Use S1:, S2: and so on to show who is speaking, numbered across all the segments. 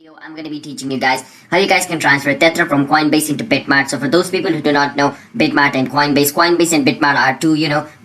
S1: I'm going to be teaching you guys how you guys can transfer Tether from Coinbase into Bitmart. So for those people who do not know Bitmart and Coinbase and Bitmart are two,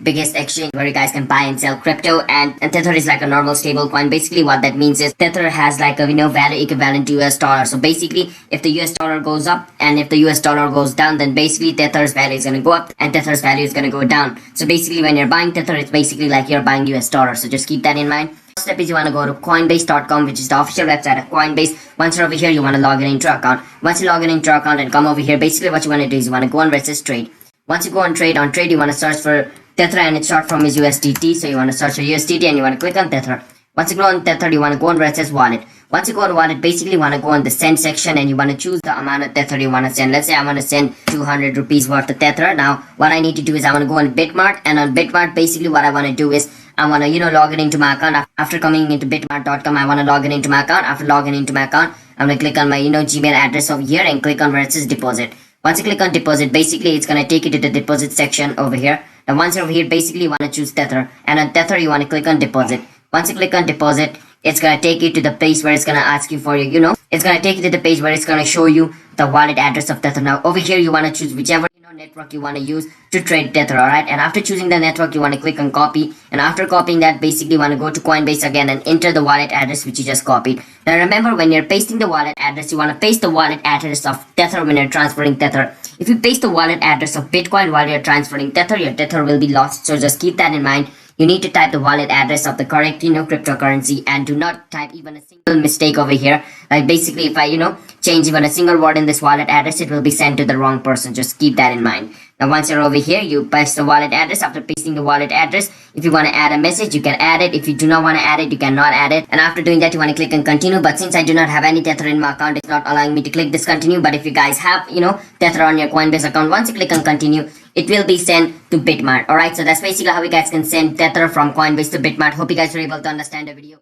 S1: biggest exchange where you guys can buy and sell crypto, and Tether is like a normal stable coin. Basically what that means is Tether has like a, value equivalent to US dollar. So basically if the US dollar goes up and if the US dollar goes down, then basically Tether's value is going to go up and Tether's value is going to go down. So basically when you're buying Tether, it's basically like you're buying US dollar. So just keep that in mind. First step is you want to go to coinbase.com, which is the official website of Coinbase. Once you're over here, you want to log in into your account. Once you log in into your account and come over here, basically what you want to do is you want to go on versus trade. Once you go on trade, you want to search for Tether, and its short form is USDT. So you want to search for USDT and you want to click on Tether. Once you go on Tether, you want to go on versus wallet. Once you go on wallet, basically you want to go on the send section and you want to choose the amount of Tether you want to send. Let's say I want to send 200 rupees worth of Tether. Now what I need to do is I want to go on Bitmart, and on Bitmart basically what I want to do is I want to log in into my account. After coming into bitmart.com, I want to log in into my account. After logging into my account, I'm going to click on my Gmail address over here and click on where it says deposit. Once you click on deposit, basically it's going to take you to the deposit section over here. Now once you're over here, basically you want to choose Tether, and on Tether you want to click on deposit. Once you click on deposit, it's going to take you to the page where it's going to ask you for it's going to take you to the page where it's going to show you the wallet address of Tether. Now over here you want to choose whichever network you want to use to trade Tether. Alright, and after choosing the network, you want to click on copy, and after copying that, basically you want to go to Coinbase again and enter the wallet address which you just copied. Now remember, when you're pasting the wallet address, you want to paste the wallet address of Tether when you're transferring Tether. If you paste the wallet address of Bitcoin while you're transferring Tether, your Tether will be lost. So just keep that in mind. You need to type the wallet address of the correct cryptocurrency, and do not type even a single mistake over here. Like basically if I change even a single word in this wallet address, it will be sent to the wrong person. Just keep that in mind. Now once you're over here, you paste the wallet address. After pasting the wallet address, if you want to add a message, you can add it. If you do not want to add it, you cannot add it. And after doing that, you want to click on continue. But since I do not have any Tether in my account, it's not allowing me to click this continue. But if you guys have Tether on your Coinbase account, once you click on continue, it will be sent to Bitmart. Alright, so that's basically how you guys can send Tether from Coinbase to Bitmart. Hope you guys were able to understand the video.